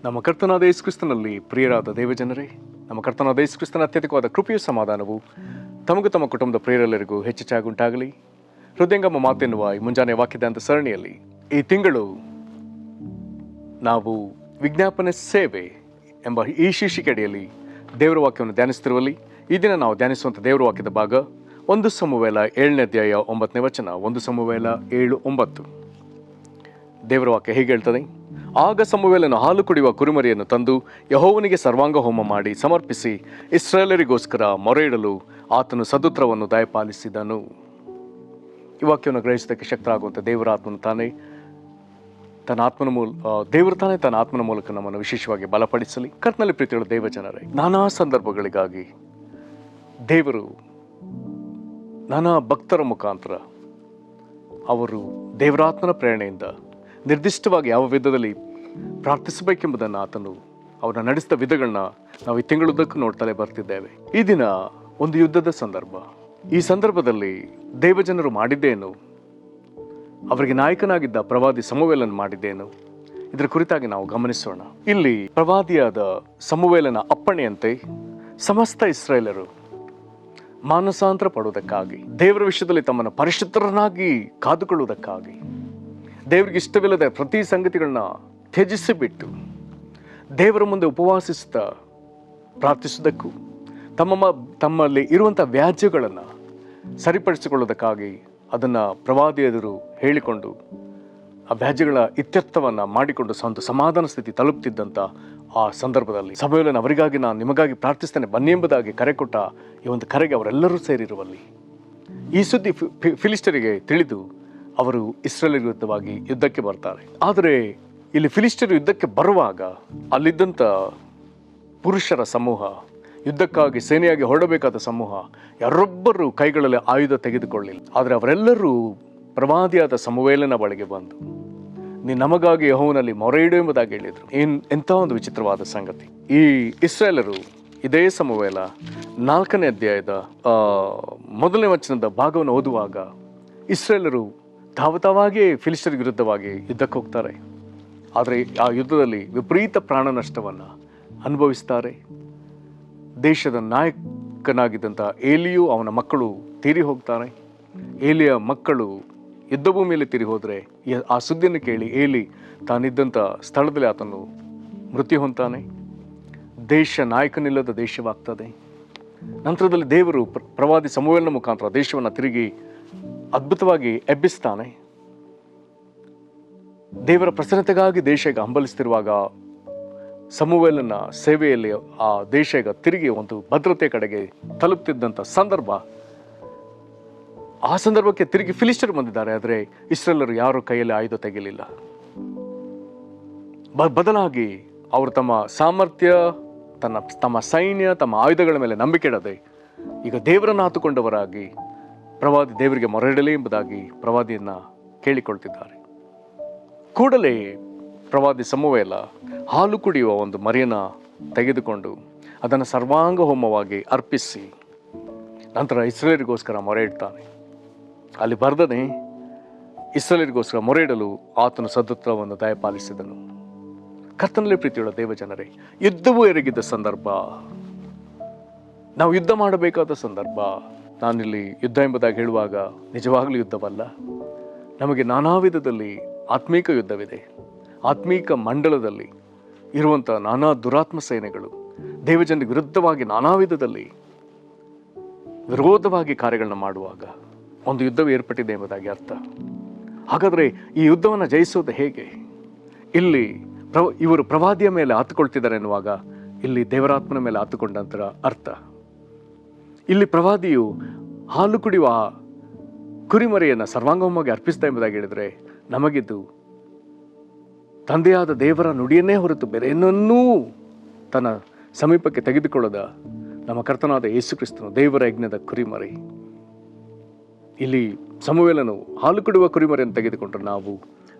ನಮ್ಮ ಕರ್ತನಾದ ಯೇಸು ಕ್ರಿಸ್ತನಲ್ಲಿ ಪ್ರಿಯರಾದ ದೇವಜನರೇ, ನಮ್ಮ ಕರ್ತನಾದ ಯೇಸು ಕ್ರಿಸ್ತನ ಅತ್ಯಧಿಕವಾದ ಕೃಪೆಯು ಸಮಾಧಾನವು ತಮಗೂ ತಮ್ಮ ಕುಟುಂಬದ ಪ್ರಿಯರೆಲ್ಲರಿಗೂ ಹೆಚ್ಚಾಗುಂಟಾಗಲಿ. ಹೃದಯಂಗಮ ಮಾತೆನ್ನುವ ಈ ಮುಂಜಾನೆ ವಾಕ್ಯದಂತ ಸರಣಿಯಲ್ಲಿ ಈ ತಿಂಗಳು ನಾವು ವಿಜ್ಞಾಪನೆ ಸೇವೆ ಎಂಬ ಈ ಶೀರ್ಷಿಕೆಯಡಿಯಲ್ಲಿ ದೇವರ ವಾಕ್ಯವನ್ನು ಧ್ಯಾನಿಸುತ್ತಿರುವಲ್ಲಿ ಈ ದಿನ ನಾವು ಧ್ಯಾನಿಸುವಂಥ ದೇವರ ವಾಕ್ಯದ ಭಾಗ 1 ಸಮುವೇಲ 7ನೇ ಅಧ್ಯಾಯ 9ನೇ ವಚನ. 1 ಸಮುವೇಲ 7:9. ದೇವರ ವಾಕ್ಯ ಹೀಗೆ ಹೇಳ್ತದೆ: ಆಗ ಸಮುವೇಲನು ಹಾಲು ಕುಡಿಯುವ ಕುರಿಮರಿಯನ್ನು ತಂದು ಯೆಹೋವನಿಗೆ ಸರ್ವಾಂಗ ಹೋಮ ಮಾಡಿ ಸಮರ್ಪಿಸಿ ಇಸ್ರಾಯೇಲರಿಗೋಸ್ಕರ ಮೊರೆ ಇಡಲು ಆತನು ಸದುತ್ರವನ್ನು ದಯಪಾಲಿಸಿದನು. ಈ ವಾಕ್ಯವನ್ನು ಗ್ರಹಿಸೋದಕ್ಕೆ ಶಕ್ತರಾಗುವಂಥ ದೇವರ ತಾನೇ ತನ್ನ ಆತ್ಮನ ಮೂಲಕ ನಮ್ಮನ್ನು ವಿಶೇಷವಾಗಿ ಬಲಪಡಿಸಲಿ. ಕರ್ತನಲ್ಲಿ ಪ್ರೀತಿಯುಳ್ಳ ದೇವ ಜನರೇ, ನಾನಾ ಸಂದರ್ಭಗಳಿಗಾಗಿ ದೇವರು ನಾನಾ ಭಕ್ತರ ಮುಖಾಂತರ ಅವರು ದೇವರಾತ್ಮನ ಪ್ರೇರಣೆಯಿಂದ ನಿರ್ದಿಷ್ಟವಾಗಿ ಯಾವ ವಿಧದಲ್ಲಿ ಪ್ರಾರ್ಥಿಸಬೇಕೆಂಬುದನ್ನು ಆತನು ಅವರನ್ನು ನಡೆಸಿದ ವಿಧಗಳನ್ನ ನಾವು ಈ ತಿಂಗಳುದ್ದಕ್ಕೂ ನೋಡ್ತಲೇ ಬರ್ತಿದ್ದೇವೆ. ಈ ದಿನ ಒಂದು ಯುದ್ಧದ ಸಂದರ್ಭ. ಈ ಸಂದರ್ಭದಲ್ಲಿ ದೇವಜನರು ಮಾಡಿದ್ದೇನು, ಅವರಿಗೆ ನಾಯಕನಾಗಿದ್ದ ಪ್ರವಾದಿ ಸಮುವೇಲನು ಮಾಡಿದ್ದೇನು, ಇದರ ಕುರಿತಾಗಿ ನಾವು ಗಮನಿಸೋಣ. ಇಲ್ಲಿ ಪ್ರವಾದಿಯಾದ ಸಮುವೇಲನ ಅಪ್ಪಣೆಯಂತೆ ಸಮಸ್ತ ಇಸ್ರಾಯೇಲರು ಮಾನಸಾಂತರ ಪಡುವುದಕ್ಕಾಗಿ, ದೇವರ ವಿಷಯದಲ್ಲಿ ತಮ್ಮನ್ನು ಪರಿಶುದ್ಧರನ್ನಾಗಿ ಕಾದುಕೊಳ್ಳುವುದಕ್ಕಾಗಿ, ದೇವರಿಗೆ ಇಷ್ಟವಿಲ್ಲದ ಪ್ರತಿ ಸಂಗತಿಗಳನ್ನ ತ್ಯಜಿಸಿಬಿಟ್ಟು ದೇವರ ಮುಂದೆ ಉಪವಾಸಿಸುತ್ತಾ ಪ್ರಾರ್ಥಿಸುವುದಕ್ಕೂ ತಮ್ಮಲ್ಲಿ ಇರುವಂಥ ವ್ಯಾಜ್ಯಗಳನ್ನು ಸರಿಪಡಿಸಿಕೊಳ್ಳುವುದಕ್ಕಾಗಿ ಅದನ್ನು ಪ್ರವಾದಿ ಎದುರು ಹೇಳಿಕೊಂಡು ಆ ವ್ಯಾಜ್ಯಗಳ ಇತ್ಯರ್ಥವನ್ನು ಮಾಡಿಕೊಂಡು ಒಂದು ಸಮಾಧಾನ ಸ್ಥಿತಿ ತಲುಪ್ತಿದ್ದಂಥ ಆ ಸಂದರ್ಭದಲ್ಲಿ ಸಮುವೇಲನು ಅವರಿಗಾಗಿ ನಾನು ನಿಮಗಾಗಿ ಪ್ರಾರ್ಥಿಸ್ತೇನೆ ಬನ್ನಿ ಎಂಬುದಾಗಿ ಕರೆ ಕೊಟ್ಟ ಈ ಒಂದು ಕರೆಗೆ ಅವರೆಲ್ಲರೂ ಸೇರಿರುವಲ್ಲಿ ಈ ಸುದ್ದಿ ಫಿಲಿಸ್ಟರಿಗೆ ತಿಳಿದು ಅವರು ಇಸ್ರೇಲ್ ವಿರುದ್ಧವಾಗಿ ಯುದ್ಧಕ್ಕೆ ಬರ್ತಾರೆ. ಆದರೆ ಇಲ್ಲಿ ಫಿಲಿಸ್ಟರು ಯುದ್ಧಕ್ಕೆ ಬರುವಾಗ ಅಲ್ಲಿದ್ದಂಥ ಪುರುಷರ ಸಮೂಹ, ಯುದ್ಧಕ್ಕಾಗಿ ಸೇನೆಯಾಗಿ ಹೊರಡಬೇಕಾದ ಸಮೂಹ ಯಾರೊಬ್ಬರು ಕೈಗಳಲ್ಲಿ ಆಯುಧ ತೆಗೆದುಕೊಳ್ಳಿಲ್ಲ. ಆದರೆ ಅವರೆಲ್ಲರೂ ಪ್ರವಾದಿಯಾದ ಸಮುವೇಲನ ಬಳಿಗೆ ಬಂದು ನೀನು ನಮಗಾಗಿ ಯೆಹೋವನಲ್ಲಿ ಮೊರೆ ಇಡು ಎಂಬುದಾಗಿ ಹೇಳಿದರು. ಎಂಥ ಒಂದು ವಿಚಿತ್ರವಾದ ಸಂಗತಿ. ಈ ಇಸ್ರಾಯೇಲರು ಇದೇ ಸಮುವೇಲ 4ನೇ ಅಧ್ಯಾಯದ 1ನೇ ವಚನದ ಭಾಗವನ್ನು ಓದುವಾಗ ಇಸ್ರಾಯೇಲರು ತಾವಾಗಿಯೇ ಫಿಲಿಸ್ಟರ್ ವಿರುದ್ಧವಾಗಿ ಯುದ್ಧಕ್ಕೆ ಹೋಗ್ತಾರೆ. ಆದರೆ ಆ ಯುದ್ಧದಲ್ಲಿ ವಿಪರೀತ ಪ್ರಾಣ ನಷ್ಟವನ್ನು ಅನುಭವಿಸ್ತಾರೆ. ದೇಶದ ನಾಯಕನಾಗಿದ್ದಂಥ ಏಲಿಯು ಅವನ ಮಕ್ಕಳು ತೀರಿ ಹೋಗ್ತಾರೆ. ಏಲಿಯ ಮಕ್ಕಳು ಯುದ್ಧ ಭೂಮಿಯಲ್ಲಿ ತೀರಿ ಹೋದರೆ ಆ ಸುದ್ದಿಯನ್ನು ಕೇಳಿ ಏಲಿ ತಾನಿದ್ದಂಥ ಸ್ಥಳದಲ್ಲಿ ಆತನು ಮೃತ್ಯು ಹೊಂತಾನೆ. ದೇಶ ನಾಯಕನಿಲ್ಲದ ದೇಶವಾಗ್ತದೆ. ನಂತರದಲ್ಲಿ ದೇವರು ಪ್ರವಾದಿ ಸಮುವೇಲನ ಮುಖಾಂತರ ದೇಶವನ್ನು ತಿರುಗಿ ಅದ್ಭುತವಾಗಿ ಎಬ್ಬಿಸ್ತಾನೆ. ದೇವರ ಪ್ರಸನ್ನತೆಗಾಗಿ ದೇಶ ಈಗ ಹಂಬಲಿಸ್ತಿರುವಾಗ ಸಮುವೇಲನ ಸೇವೆಯಲ್ಲಿ ಆ ದೇಶ ಈಗ ತಿರುಗಿ ಒಂದು ಭದ್ರತೆ ಕಡೆಗೆ ತಲುಪ್ತಿದ್ದಂಥ ಸಂದರ್ಭ. ಆ ಸಂದರ್ಭಕ್ಕೆ ತಿರುಗಿ ಫಿಲಿಸ್ಟರು ಬಂದಿದ್ದಾರೆ. ಆದರೆ ಇಸ್ರೇಲರು ಯಾರು ಕೈಯಲ್ಲಿ ಆಯುಧ ತೆಗೆಯಲಿಲ್ಲ. ಬದಲಾಗಿ ಅವರು ತಮ್ಮ ಸಾಮರ್ಥ್ಯ, ತಮ್ಮ ಸೈನ್ಯ, ತಮ್ಮ ಆಯುಧಗಳ ಮೇಲೆ ನಂಬಿಕೆ ಇಡದೆ ಈಗ ದೇವರನ್ನು ಹಾತುಕೊಂಡವರಾಗಿ ಪ್ರವಾದಿ ದೇವರಿಗೆ ಮೊರೆಯಿಡಲಿ ಎಂಬುದಾಗಿ ಪ್ರವಾದಿಯನ್ನು ಕೇಳಿಕೊಳ್ತಿದ್ದಾರೆ. ಕೂಡಲೇ ಪ್ರವಾದಿ ಸಮುವೇಲ ಹಾಲು ಕುಡಿಯುವ ಒಂದು ಮರಿಯನ್ನು ತೆಗೆದುಕೊಂಡು ಅದನ್ನು ಸರ್ವಾಂಗ ಹೋಮವಾಗಿ ಅರ್ಪಿಸಿ ನಂತರ ಇಸ್ರೇಲರಿಗೋಸ್ಕರ ಮೊರೆ ಇಡ್ತಾನೆ. ಅಲ್ಲಿ ಬರ್ದನೆ ಇಸ್ರೇಲರಿಗೋಸ್ಕರ ಮೊರೆ ಇಡಲು ಆತನು ಸದುತ್ರವನ್ನು ದಯಪಾಲಿಸಿದನು. ಕರ್ತನಲ್ಲಿ ಪ್ರೀತಿಯುಳ್ಳ ದೇವಜನರೇ, ಯುದ್ಧವೂ ಎರಗಿದ್ದ ಸಂದರ್ಭ, ನಾವು ಯುದ್ಧ ಮಾಡಬೇಕಾದ ಸಂದರ್ಭ. ನಾನಿಲ್ಲಿ ಯುದ್ಧ ಎಂಬುದಾಗಿ ಹೇಳುವಾಗ ನಿಜವಾಗಲೂ ಯುದ್ಧವಲ್ಲ. ನಮಗೆ ನಾನಾ ವಿಧದಲ್ಲಿ ಆತ್ಮೀಕ ಯುದ್ಧವಿದೆ. ಆತ್ಮೀಕ ಮಂಡಲದಲ್ಲಿ ಇರುವಂಥ ನಾನಾ ದುರಾತ್ಮ ಸೇನೆಗಳು ದೇವಜನರಿಗೆ ವಿರುದ್ಧವಾಗಿ ನಾನಾ ವಿಧದಲ್ಲಿ ವಿರೋಧವಾಗಿ ಕಾರ್ಯಗಳನ್ನ ಮಾಡುವಾಗ ಒಂದು ಯುದ್ಧವು ಏರ್ಪಟ್ಟಿದೆ ಎಂಬುದಾಗಿ ಅರ್ಥ. ಹಾಗಾದರೆ ಈ ಯುದ್ಧವನ್ನು ಜಯಿಸೋದು ಹೇಗೆ? ಇಲ್ಲಿ ಇವರು ಪ್ರವಾದಿಯ ಮೇಲೆ ಹತ್ತುಕೊಳ್ತಿದ್ದಾರೆ ಎನ್ನುವಾಗ ಇಲ್ಲಿ ದೇವರಾತ್ಮನ ಮೇಲೆ ಹತ್ತುಕೊಂಡಂತರ ಅರ್ಥ. ಇಲ್ಲಿ ಪ್ರವಾದಿಯು ಹಾಲು ಕುಡಿಯುವ ಕುರಿಮರಿಯನ್ನು ಸರ್ವಾಂಗವಾಗಿ ಅರ್ಪಿಸ್ತಾ ಎಂಬುದಾಗಿ ಹೇಳಿದರೆ ನಮಗಿದ್ದು ತಂದೆಯಾದ ದೇವರ ನುಡಿಯನ್ನೇ ಹೊರತು ಬೇರೆ ಏನನ್ನೂ ತನ್ನ ಸಮೀಪಕ್ಕೆ ತೆಗೆದುಕೊಳ್ಳದ ನಮ್ಮ ಕರ್ತನಾದ ಯೇಸು ಕ್ರಿಸ್ತನು ದೇವರ ಯಜ್ಞದ ಕುರಿಮರಿ. ಇಲ್ಲಿ ಸಮುವೇಲನು ಹಾಲು ಕುಡಿಯುವ ಕುರಿಮರಿಯನ್ನು ತೆಗೆದುಕೊಂಡ್ರೆ ನಾವು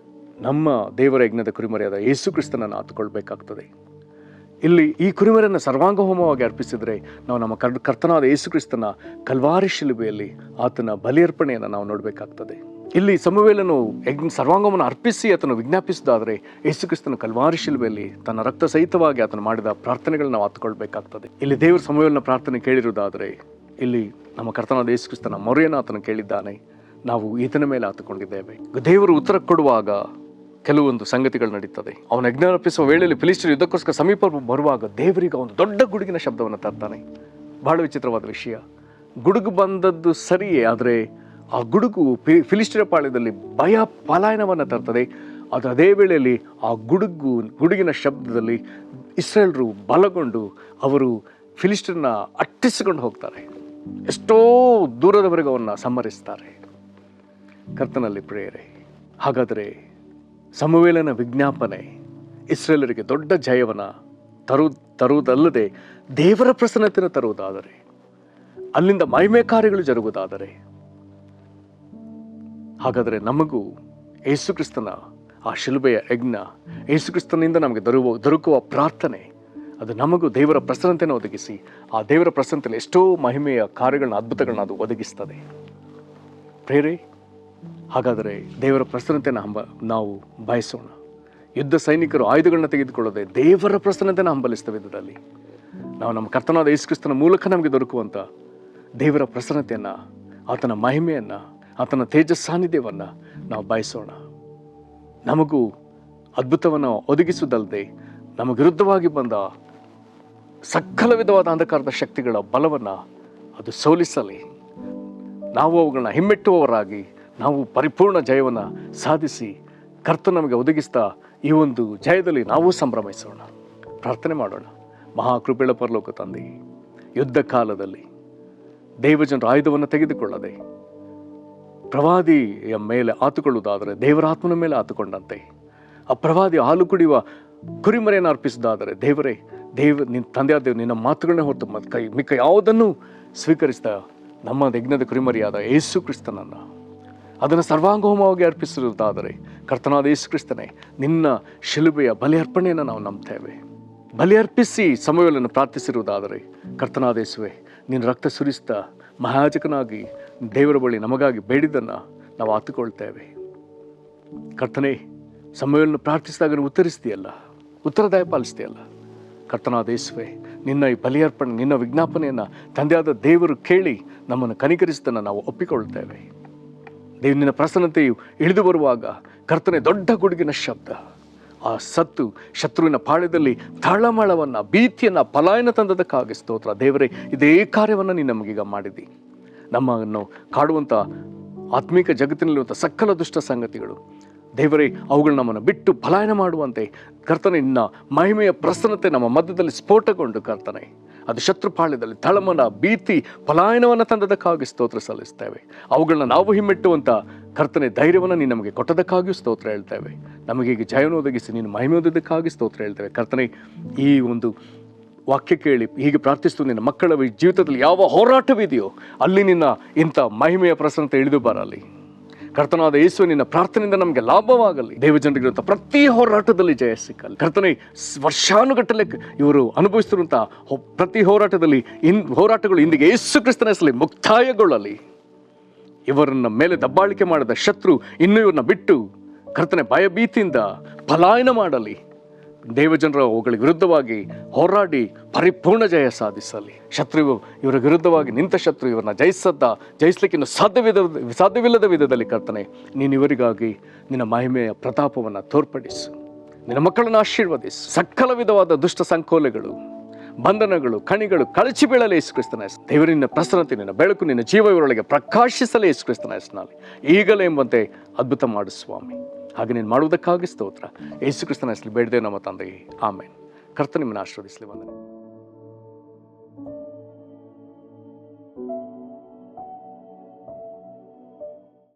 ನಮ್ಮ ದೇವರ ಯಜ್ಞದ ಕುರಿಮರಿಯಾದ ಯೇಸು ಕ್ರಿಸ್ತನನ್ನು ಹತ್ತುಕೊಳ್ಬೇಕಾಗ್ತದೆ. ಇಲ್ಲಿ ಈ ಕುರಿಮರಿಯನ್ನು ಸರ್ವಾಂಗ ಹೋಮವಾಗಿ ಅರ್ಪಿಸಿದರೆ ನಾವು ನಮ್ಮ ಕರ್ತನಾದ ಯೇಸು ಕ್ರಿಸ್ತನ ಕಲ್ವಾರಿ ಶಿಲುಬೆಯಲ್ಲಿ ಆತನ ಬಲಿಯರ್ಪಣೆಯನ್ನು ನಾವು ನೋಡಬೇಕಾಗ್ತದೆ. ಇಲ್ಲಿ ಸಮುವೇಲನು ಸರ್ವಾಂಗವನ್ನು ಅರ್ಪಿಸಿ ಆತನು ವಿಜ್ಞಾಪಿಸಿದಾದರೆ ಯೇಸು ಕ್ರಿಸ್ತನ ಕಲ್ವಾರಿ ಶಿಲುಬೆಯಲ್ಲಿ ತನ್ನ ರಕ್ತ ಸಹಿತವಾಗಿ ಆತನು ಮಾಡಿದ ಪ್ರಾರ್ಥನೆಗಳನ್ನ ನಾವು ಹತ್ತುಕೊಳ್ಬೇಕಾಗ್ತದೆ. ಇಲ್ಲಿ ದೇವರು ಸಮುವೇಲನ ಪ್ರಾರ್ಥನೆ ಕೇಳಿರುವುದಾದರೆ ಇಲ್ಲಿ ನಮ್ಮ ಕರ್ತನಾದ ಯೇಸು ಕ್ರಿಸ್ತನ ಮೊರೆಯನ್ನು ಆತನು ಕೇಳಿದ್ದಾನೆ. ನಾವು ಈತನ ಮೇಲೆ ಆತುಕೊಂಡಿದ್ದೇವೆ. ದೇವರು ಉತ್ತರ ಕೊಡುವಾಗ ಕೆಲವೊಂದು ಸಂಗತಿಗಳು ನಡೀತದೆ. ಅವನ ಯಜ್ಞ ಅರ್ಪಿಸುವ ವೇಳೆಯಲ್ಲಿ ಫಿಲಿಸ್ಟಿಯರು ಯುದ್ಧಕ್ಕೋಸ್ಕರ ಸಮೀಪ ಬರುವಾಗ ದೇವರಿಗೆ ಒಂದು ದೊಡ್ಡ ಗುಡುಗಿನ ಶಬ್ದವನ್ನು ತರ್ತಾನೆ. ಬಹಳ ವಿಚಿತ್ರವಾದ ವಿಷಯ. ಗುಡುಗು ಬಂದದ್ದು ಸರಿಯೇ, ಆದರೆ ಆ ಗುಡುಗು ಫಿಲಿಸ್ಟಿಯರ ಪಾಳ್ಯದಲ್ಲಿ ಭಯ ಪಲಾಯನವನ್ನು ತರ್ತದೆ. ಅದು ಅದೇ ವೇಳೆಯಲ್ಲಿ ಆ ಗುಡುಗಿನ ಶಬ್ದದಲ್ಲಿ ಇಸ್ರೇಲರು ಬಲಗೊಂಡು ಅವರು ಫಿಲಿಸ್ಟಿಯರನ್ನ ಅಟ್ಟಿಸಿಕೊಂಡು ಹೋಗ್ತಾರೆ. ಎಷ್ಟೋ ದೂರದವರೆಗೂ ಅವನ್ನ ಸಂಹರಿಸ್ತಾರೆ. ಕರ್ತನಲ್ಲಿ ಪ್ರಿಯರೇ, ಹಾಗಾದರೆ ಸಮುವೇಲನ ವಿಜ್ಞಾಪನೆ ಇಸ್ರೇಲರಿಗೆ ದೊಡ್ಡ ಜಯವನ್ನು ತರುವುದಲ್ಲದೆ ದೇವರ ಪ್ರಸನ್ನತೆಯನ್ನು ತರುವುದಾದರೆ, ಅಲ್ಲಿಂದ ಮಹಿಮೆ ಕಾರ್ಯಗಳು ಜರುಗುವುದಾದರೆ, ಹಾಗಾದರೆ ನಮಗೂ ಯೇಸುಕ್ರಿಸ್ತನ ಆ ಶಿಲುಬೆಯ ಯಜ್ಞ, ಯೇಸುಕ್ರಿಸ್ತನಿಂದ ನಮಗೆ ದೊರಕುವ ಪ್ರಾರ್ಥನೆ, ಅದು ನಮಗೂ ದೇವರ ಪ್ರಸನ್ನತೆಯನ್ನು ಒದಗಿಸಿ ಆ ದೇವರ ಪ್ರಸನ್ನತೆಯಲ್ಲಿ ಎಷ್ಟೋ ಮಹಿಮೆಯ ಕಾರ್ಯಗಳನ್ನ, ಅದ್ಭುತಗಳನ್ನ ಅದು ಒದಗಿಸ್ತದೆ. ಪ್ರೇರೆ, ಹಾಗಾದರೆ ದೇವರ ಪ್ರಸನ್ನತೆಯನ್ನು ನಾವು ಬಯಸೋಣ. ಯುದ್ಧ ಸೈನಿಕರು ಆಯುಧಗಳನ್ನ ತೆಗೆದುಕೊಳ್ಳದೆ ದೇವರ ಪ್ರಸನ್ನತೆಯನ್ನು ಹಂಬಲಿಸಿದ ವಿಧದಲ್ಲಿ ನಾವು ನಮ್ಮ ಕರ್ತನಾದ ಯೇಸುಕ್ರಿಸ್ತನ ಮೂಲಕ ನಮಗೆ ದೊರಕುವಂಥ ದೇವರ ಪ್ರಸನ್ನತೆಯನ್ನು, ಆತನ ಮಹಿಮೆಯನ್ನು, ಆತನ ತೇಜಸ್ ಸಾನ್ನಿಧ್ಯವನ್ನು ನಾವು ಬಯಸೋಣ. ನಮಗೂ ಅದ್ಭುತವನ್ನು ಒದಗಿಸುವುದಲ್ಲದೆ ನಮ್ಮ ವಿರುದ್ಧವಾಗಿ ಬಂದ ಸಕಲ ವಿಧವಾದ ಅಂಧಕಾರದ ಶಕ್ತಿಗಳ ಬಲವನ್ನು ಅದು ಸೋಲಿಸಲಿ. ನಾವು ಅವುಗಳನ್ನ ಹಿಮ್ಮೆಟ್ಟುವವರಾಗಿ ನಾವು ಪರಿಪೂರ್ಣ ಜಯವನ್ನು ಸಾಧಿಸಿ ಕರ್ತನು ನಮಗೆ ಒದಗಿಸ್ತಾ ಈ ಒಂದು ಜಯದಲ್ಲಿ ನಾವು ಸಂಭ್ರಮಿಸೋಣ. ಪ್ರಾರ್ಥನೆ ಮಾಡೋಣ. ಮಹಾಕೃಪೆಯ ಪರಲೋಕ ತಂದೆ, ಯುದ್ಧ ಕಾಲದಲ್ಲಿ ದೇವಜನರು ಆಯುಧವನ್ನು ತೆಗೆದುಕೊಳ್ಳದೆ ಪ್ರವಾದಿಯ ಮೇಲೆ ಆತುಕೊಳ್ಳುವುದಾದರೆ ದೇವರ ಆತ್ಮನ ಮೇಲೆ ಆತುಕೊಂಡಂತೆ, ಆ ಪ್ರವಾದಿ ಹಾಲು ಕುಡಿಯುವ ಕುರಿಮರೆಯನ್ನು ಅರ್ಪಿಸುವುದಾದರೆ ನಿನ್ನ ತಂದೆಯಾದ ನಿನ್ನ ಮಾತುಗಳನ್ನೇ ಹೊರತು ಮಿಕ್ಕ ಯಾವುದನ್ನು ಸ್ವೀಕರಿಸಿದ ನಮ್ಮ ಯಜ್ಞದ ಕುರಿಮರಿಯಾದ ಯೇಸು ಕ್ರಿಸ್ತನನ್ನು ಅದನ್ನು ಸರ್ವಾಂಗಹೋಮವಾಗಿ ಅರ್ಪಿಸಿರುವುದಾದರೆ ಕರ್ತನಾದ ಯೇಸು ಕ್ರಿಸ್ತನೇ, ನಿನ್ನ ಶಿಲುಬೆಯ ಬಲಿ ಅರ್ಪಣೆಯನ್ನು ನಾವು ನಂಬ್ತೇವೆ. ಬಲಿ ಅರ್ಪಿಸಿ ಸಮಯವನ್ನು ಪ್ರಾರ್ಥಿಸಿರುವುದಾದರೆ ಕರ್ತನಾದ ಯೇಸುವೆ, ನಿನ್ನ ರಕ್ತ ಸುರಿಸ್ತಾ ಮಹಾಯಾಜಕನಾಗಿ ದೇವರ ಬಳಿ ನಮಗಾಗಿ ಬೇಡಿದ್ದನ್ನು ನಾವು ಆತುಕೊಳ್ತೇವೆ. ಕರ್ತನೇ, ಸಮಯವನ್ನು ಪ್ರಾರ್ಥಿಸಿದಾಗ ಉತ್ತರಿಸ್ತೀಯಲ್ಲ, ಉತ್ತರದಾಯ ಪಾಲಿಸ್ತೀಯಲ್ಲ. ಕರ್ತನಾದ ಯೇಸುವೆ, ನಿನ್ನ ಈ ಬಲಿ ಅರ್ಪಣೆ, ನಿನ್ನ ವಿಜ್ಞಾಪನೆಯನ್ನು ತಂದೆಯಾದ ದೇವರು ಕೇಳಿ ನಮ್ಮನ್ನು ಕನಿಕರಿಸಿದ್ದನ್ನು ನಾವು ಒಪ್ಪಿಕೊಳ್ತೇವೆ. ನಿನ್ನ ಪ್ರಸನ್ನತೆಯು ಇಳಿದು ಬರುವಾಗ ಕರ್ತನೆ ದೊಡ್ಡ ಗುಡುಗಿನ ಶಬ್ದ, ಆ ಸತ್ತು ಶತ್ರುವಿನ ಪಾಳ್ಯದಲ್ಲಿ ತಾಳಮಾಳವನ್ನು, ಭೀತಿಯನ್ನು, ಪಲಾಯನ ತಂದದಕ್ಕಾಗಿ ಸ್ತೋತ್ರ. ದೇವರೇ, ಇದೇ ಕಾರ್ಯವನ್ನು ನೀನು ನಮಗೀಗ ಮಾಡಿದಿ. ನಮ್ಮನ್ನು ಕಾಡುವಂಥ ಆತ್ಮಿಕ ಜಗತ್ತಿನಲ್ಲಿರುವಂಥ ಸಕಲ ದುಷ್ಟ ಸಂಗತಿಗಳು ದೇವರೇ, ಅವುಗಳು ನಮ್ಮನ್ನು ಬಿಟ್ಟು ಪಲಾಯನ ಮಾಡುವಂತೆ ಕರ್ತನೆ, ನಿನ್ನ ಮಹಿಮೆಯ ಪ್ರಸನ್ನತೆ ನಮ್ಮ ಮಧ್ಯದಲ್ಲಿ ಸ್ಫೋಟಗೊಂಡು ಕರ್ತನೆ, ಅದು ಶತ್ರುಪಾಳ್ಯದಲ್ಲಿ ತಳಮನ, ಭೀತಿ, ಪಲಾಯನವನ್ನು ತಂದದಕ್ಕಾಗಿ ಸ್ತೋತ್ರ ಸಲ್ಲಿಸ್ತೇವೆ. ಅವುಗಳನ್ನ ನಾವು ಹಿಮ್ಮೆಟ್ಟುವಂಥ ಕರ್ತನೆ ಧೈರ್ಯವನ್ನು ನೀನು ನಮಗೆ ಕೊಟ್ಟದಕ್ಕಾಗಿಯೂ ಸ್ತೋತ್ರ ಹೇಳ್ತೇವೆ. ನಮಗೀಗ ಜಯವನ್ನು ಒದಗಿಸಿ ನೀನು ಮಹಿಮೆ ಓದೋದಕ್ಕಾಗಿ ಸ್ತೋತ್ರ ಹೇಳ್ತೇವೆ. ಕರ್ತನೆ, ಈ ಒಂದು ವಾಕ್ಯ ಕೇಳಿ ಹೀಗೆ ಪ್ರಾರ್ಥಿಸ್ತು ನಿನ್ನ ಮಕ್ಕಳ ಜೀವಿತದಲ್ಲಿ ಯಾವ ಹೋರಾಟವಿದೆಯೋ ಅಲ್ಲಿ ನಿನ್ನ ಇಂಥ ಮಹಿಮೆಯ ಪ್ರಸನ್ನತೆ ಇಳಿದು ಬರಲಿ. ಕರ್ತನಾದ ಯೇಸು, ನಿನ್ನ ಪ್ರಾರ್ಥನೆಯಿಂದ ನಮಗೆ ಲಾಭವಾಗಲಿ. ದೇವಜನರಿಗಿರುವಂಥ ಪ್ರತಿ ಹೋರಾಟದಲ್ಲಿ ಜಯ ಸಿಕ್ಕಲಿ. ಕರ್ತನೆ, ವರ್ಷಾನುಗಟ್ಟಲೆ ಇವರು ಅನುಭವಿಸ್ತಿರುವಂಥ ಪ್ರತಿ ಹೋರಾಟಗಳು ಇಂದಿಗೆ ಯೇಸು ಕ್ರಿಸ್ತನ ಹೆಸರಲ್ಲಿ ಮುಕ್ತಾಯಗೊಳ್ಳಲಿ. ಇವರನ್ನ ಮೇಲೆ ದಬ್ಬಾಳಿಕೆ ಮಾಡಿದ ಶತ್ರು ಇನ್ನೂ ಇವ್ರನ್ನ ಬಿಟ್ಟು ಕರ್ತನೆ ಭಯಭೀತಿಯಿಂದ ಪಲಾಯನ ಮಾಡಲಿ. ದೇವಜನರ ಅವುಗಳಿಗೆ ವಿರುದ್ಧವಾಗಿ ಹೋರಾಡಿ ಪರಿಪೂರ್ಣ ಜಯ ಸಾಧಿಸಲಿ. ಇವರ ವಿರುದ್ಧವಾಗಿ ನಿಂತ ಶತ್ರು ಇವರನ್ನ ಜಯಿಸಲಿಕ್ಕೆ ಸಾಧ್ಯವಿಲ್ಲದ ವಿಧದಲ್ಲಿ ಕರ್ತನೆ, ನೀನು ಇವರಿಗಾಗಿ ನಿನ್ನ ಮಹಿಮೆಯ ಪ್ರತಾಪವನ್ನು ತೋರ್ಪಡಿಸು. ನಿನ್ನ ಮಕ್ಕಳನ್ನು ಆಶೀರ್ವದಿಸು. ಸಕಲ ವಿಧವಾದ ದುಷ್ಟ ಸಂಕೋಲೆಗಳು, ಬಂಧನಗಳು, ಕಣಿಗಳು ಕಳಚಿ ಬೀಳಲಿ ಯೇಸು ಕ್ರಿಸ್ತನ ಹೆಸರು. ದೇವರಿನ ಪ್ರಸನ್ನತೆ, ನಿನ್ನ ಬೆಳಕು, ನಿನ್ನ ಜೀವ ಇವರೊಳಗೆ ಪ್ರಕಾಶಿಸಲಿ ಯೇಸು ಕ್ರಿಸ್ತನ ಹೆಸರಿನಲ್ಲಿ. ಈಗಲೇ ಎಂಬಂತೆ ಅದ್ಭುತ ಮಾಡು ಸ್ವಾಮಿ. ಹಾಗೆ ನೀನು ಮಾಡುವುದಕ್ಕಾಗಿ ಸ್ತೋತ್ರ. ಯೇಸು ಕ್ರಿಸ್ತನ ಹೆಸರಲ್ಲಿ ಬೇಡದೆ ನಮ್ಮ ತಂದೆಯೇ, ಆಮೇನ್. ಕರ್ತನ ನಿಮ್ಮನ್ನು ಆಶೀರ್ವದಿಸಲಿ. ವಂದನೆ.